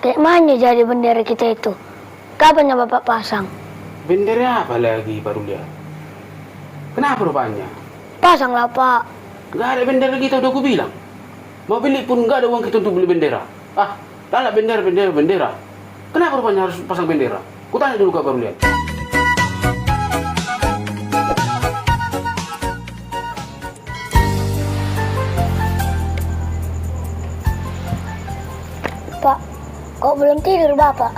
Kayak mana jadi bendera kita itu? Kapan ya Bapak pasang? Bendera apa lagi baru lihat? Kenapa rupanya? Pasanglah Pak. Nggak ada bendera kita, udah aku bilang. Mau beli pun nggak ada uang kita untuk beli bendera. Ah, lala bendera. Kenapa rupanya harus pasang bendera? Kutanya dulu kak baru lihat. Pak, kok belum tidur Bapak?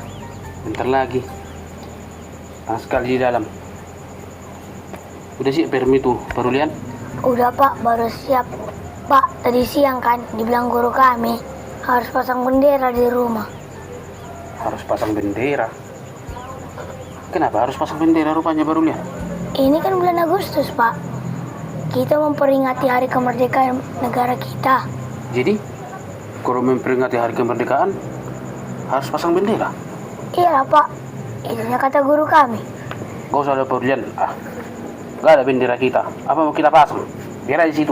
Bentar lagi. Panas sekali di dalam. Udah siap permi tuh, baru lihat? Udah Pak, baru siap. Pak, tadi siang kan dibilang guru kami harus pasang bendera di rumah. Harus pasang bendera. Kenapa harus pasang bendera rupanya baru lihat? Ini kan bulan Agustus Pak. Kita memperingati hari kemerdekaan negara kita. Jadi, kalau memperingati hari kemerdekaan, harus pasang bendera? Iya Pak, itunya kata guru kami. Gak usah ada perlian. Gak ada bendera kita. Apa mau kita pasang? Biar aja di situ.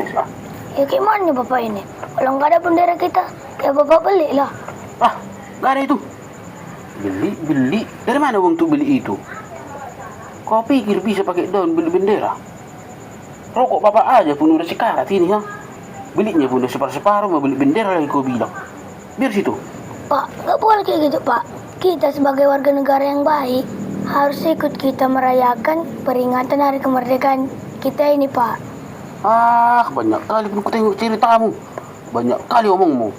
Ya gimana Bapak ini? Kalau nggak ada bendera kita, kayak Bapak beli lah. Gak ada itu. Beli. Dari mana uang untuk beli itu? Kau pikir bisa pakai daun beli bendera? Rokok bapak aja pun udah sekarat ini ha. Belinya pun udah separuh-separuh, mau beli bendera lagi kau bilang. Biar situ. Pak, nggak boleh kayak gitu Pak. Kita sebagai warga negara yang baik harus ikut kita merayakan peringatan hari kemerdekaan kita ini Pak. Banyak kali pun ku tengok ceritamu. Banyak kali omongmu.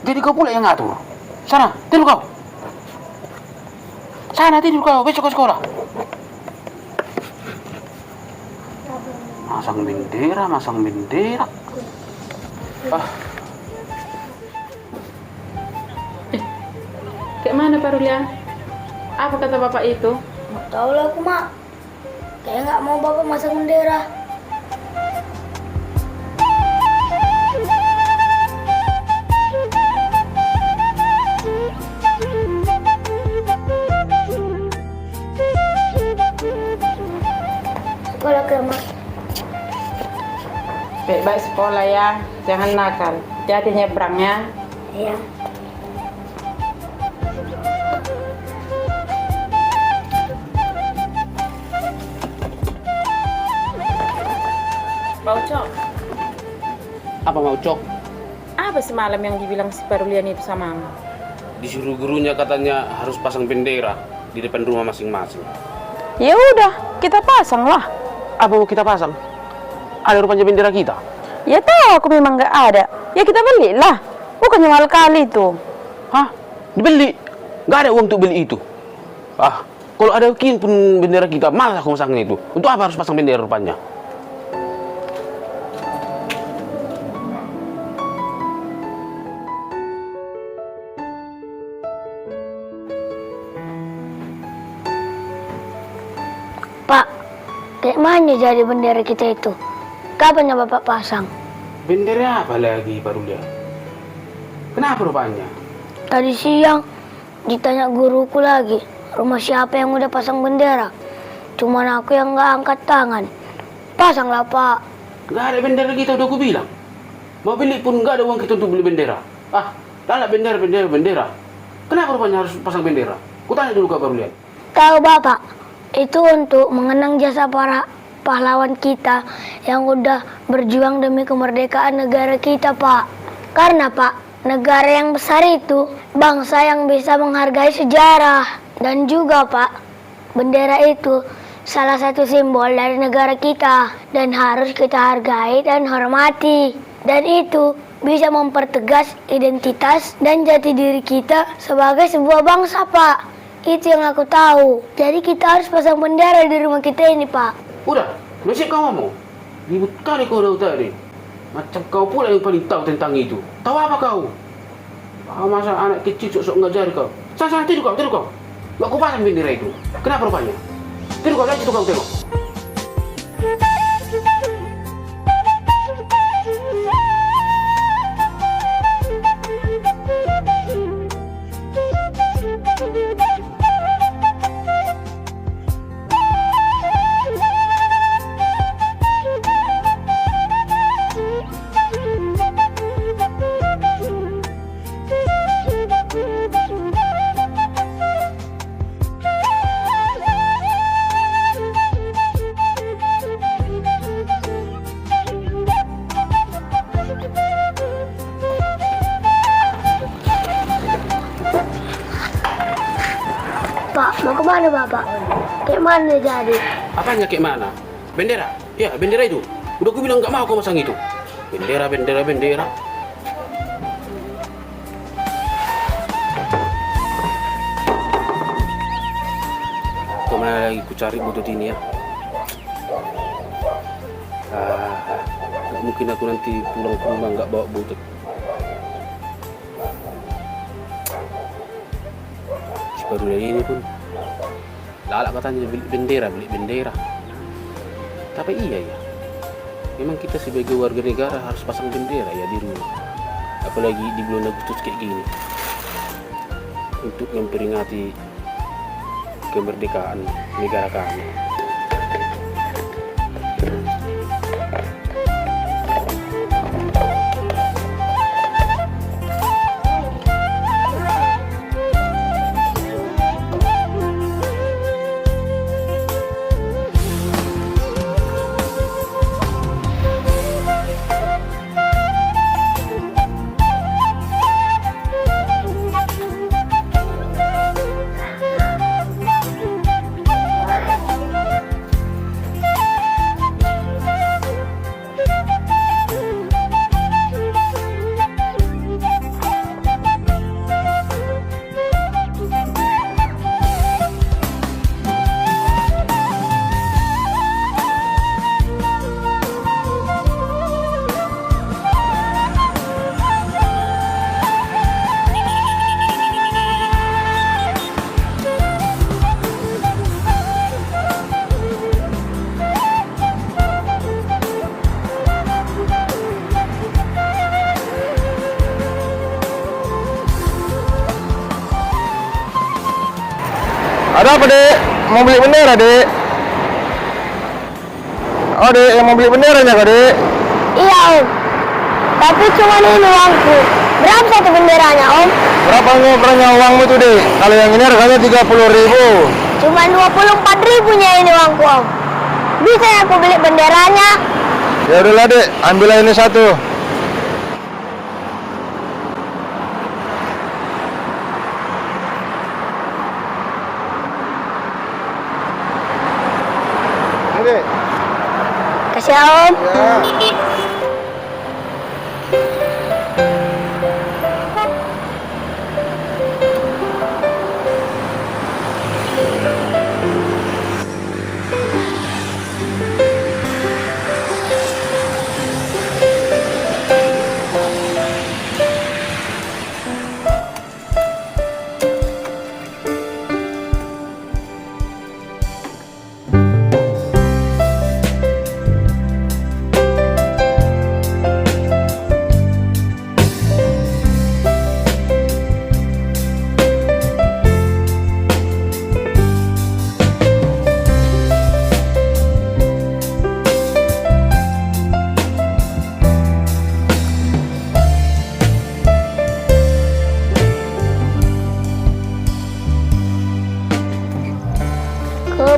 Jadi kau pula yang ngatur. Sana, tidur kau. Sana tidur kau, besok ke sekolah. Masang bendera. Kayak mana Pak Rulian? Apa kata bapak itu? Nggak tahu lah aku Mak. Kayak nggak mau Bapak masang bendera. Sekolah ke Mak. Baik-baik sekolah ya, jangan nakal. Hati-hati nyebrangnya. Iya. Pak Ucok, Apa mau cok? apa semalam yang dibilang si Pak Rulian itu sama Mama? Disuruh gurunya katanya harus pasang bendera di depan rumah masing-masing. Ya udah, kita pasang lah. Apa mau kita pasang? Ada rupanya bendera kita. Ya tahu aku memang nggak ada. Ya kita belilah. Bukannya mahal kali itu. Hah? Dibeli? Gak ada uang untuk beli itu. Kalau ada kin pun bendera kita, malas aku masangnya itu. Untuk apa harus pasang bendera rupanya? Pak, kayak mana jadi bendera kita itu? Kapan ya Bapak pasang? Bendera apa lagi baru lihat? Kenapa rupanya? Tadi siang ditanya guruku lagi, rumah siapa yang udah pasang bendera? Cuman aku yang nggak angkat tangan. Pasanglah Pak. Gak ada bendera kita, udah aku bilang. Mau beli pun gak ada uang kita untuk beli bendera. Lala bendera. Kenapa rupanya harus pasang bendera? Kutanya dulu kak baru lihat. Tahu Bapak, itu untuk mengenang jasa para pahlawan kita yang udah berjuang demi kemerdekaan negara kita Pak. Karena Pak, negara yang besar itu bangsa yang bisa menghargai sejarah. Dan juga Pak, bendera itu salah satu simbol dari negara kita dan harus kita hargai dan hormati. Dan itu bisa mempertegas identitas dan jati diri kita sebagai sebuah bangsa Pak. Itu yang aku tahu. Jadi kita harus pasang bendera di rumah kita ini Pak. Udah, masih kau ngomong. Ribut kali kau dah tadi. Macam kau pula yang paling tahu tentang itu. Tahu apa kau? Masa anak kecil sok-sok ngajari kau. Sana tidur kau. Gak kau pasang bendera itu. Kenapa rupanya? Tidur kau, lihat situ kau tengok. Mau kemana Bapak? Kayak mana jadi? Apanya kayak mana? Bendera? Ya, bendera itu. Udah aku bilang nggak mau kau masang itu. Bendera, bendera, bendera. Kemana lagi ku cari butut ini ya? Nggak mungkin aku nanti pulang ke rumah nggak bawa butut. Si baru dari ini pun lalak katanya beli bendera. Tapi iya ya, memang kita sebagai warga negara harus pasang bendera ya di rumah. Apalagi di bulan Agustus kayak gini, untuk memperingati kemerdekaan negara kami. Ada apa, Dek? Mau beli bendera, Dek? Oh, Dek, yang mau beli benderanya kok, Dek? Iya Om. Tapi cuma ini uangku. Berapa satu benderanya Om? Berapa ngopernya uangmu tuh, Dek? Kalau yang ini harganya 30.000. Cuma 24.000-nya ini uangku Om. Bisa ya aku beli benderanya? Ya udahlah, Dek, ambil ini satu. Ini, Dek. Kasih ya Om. Ya.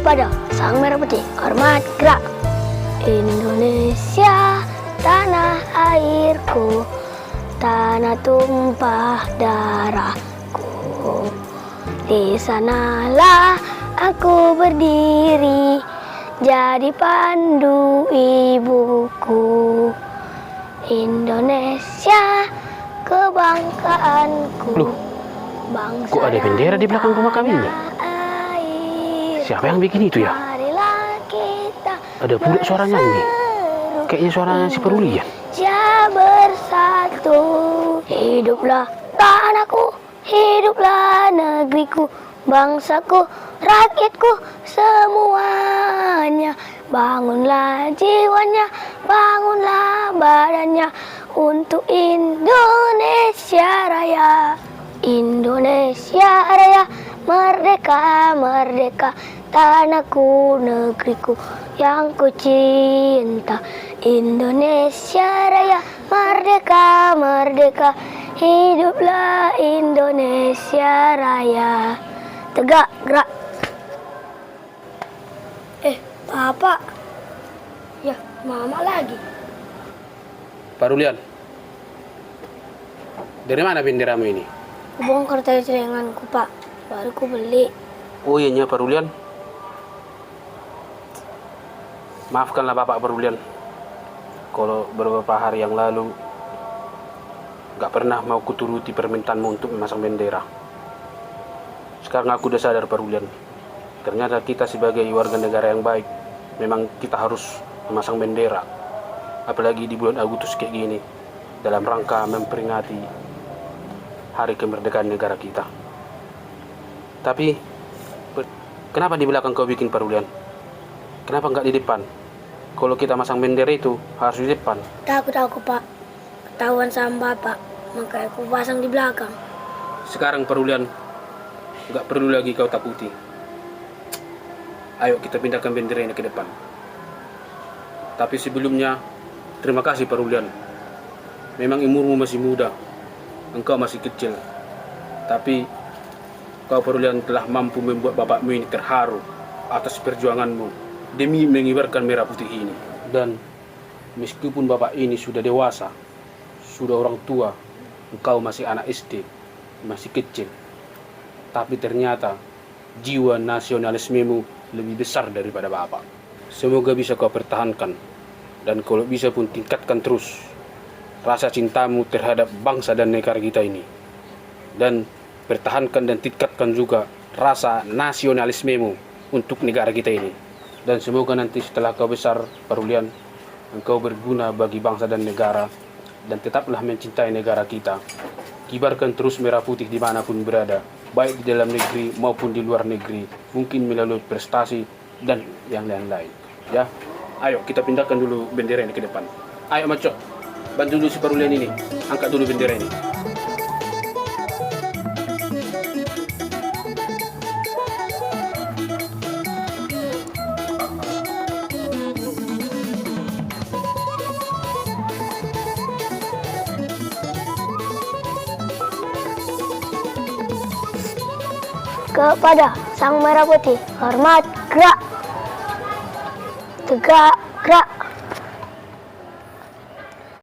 Kepada Sang Merah Putih, hormat gerak. Indonesia, tanah airku, tanah tumpah darahku. Di sanalah aku berdiri, jadi pandu ibuku. Indonesia, kebanggaanku. Loh, Bangsa kok ada bendera di belakang rumah kami ini? Siapa yang bikin itu ya? Ada pula suara nyanyi. Kayaknya suaranya si Perulian. Ja bersatu, hiduplah tanahku, hiduplah negeriku, bangsaku, rakyatku, semuanya. Bangunlah jiwanya, bangunlah badannya untuk Indonesia Raya. Indonesia Raya, merdeka, merdeka, tanahku, negeriku yang ku cinta. Indonesia Raya, merdeka, merdeka, hiduplah Indonesia Raya. Tegak, gerak. Papa. Ya, Mama lagi. Parulian, dari mana benderamu ini? Ku bongkar tali celenganku, Pak. Baru ku beli. Oh iya Pak Rulian. Maafkanlah Bapak Rulian. Kalau beberapa hari yang lalu gak pernah mau kuturuti permintaanmu untuk memasang bendera. Sekarang aku udah sadar Pak Rulian. Ternyata kita sebagai warga negara yang baik, memang kita harus memasang bendera. Apalagi di bulan Agustus kayak gini, dalam rangka memperingati hari kemerdekaan negara kita. Tapi kenapa di belakang kau bikin Pak Rulian? Kenapa nggak di depan? Kalau kita masang bendera itu harus di depan. Takut aku, Pak. Ketahuan sama Bapak. Makanya aku pasang di belakang. Sekarang Pak Rulian, nggak perlu lagi kau takuti. Ayo kita pindahkan bendera ini ke depan. Tapi sebelumnya, terima kasih Pak Rulian. Memang umurmu masih muda, engkau masih kecil. Tapi kau Pak Rulian telah mampu membuat bapakmu ini terharu atas perjuanganmu demi mengibarkan merah putih ini. Dan meskipun bapak ini sudah dewasa, sudah orang tua, engkau masih anak SD, masih kecil. Tapi ternyata jiwa nasionalismemu lebih besar daripada bapak. Semoga bisa kau pertahankan, dan kalau bisa pun tingkatkan terus rasa cintamu terhadap bangsa dan negara kita ini. Dan pertahankan dan tingkatkan juga rasa nasionalismemu untuk negara kita ini. Dan semoga nanti setelah kau besar, Pak Rulian, engkau berguna bagi bangsa dan negara, dan tetaplah mencintai negara kita. Kibarkan terus merah putih dimanapun berada, baik di dalam negeri maupun di luar negeri, mungkin melalui prestasi dan yang lain-lain. Ya, ayo kita pindahkan dulu bendera ini ke depan. Ayo Maco, bantu dulu si Pak Rulian ini, angkat dulu bendera ini. Kepada Sang Merah Putih, hormat, gerak. Tegak, gerak.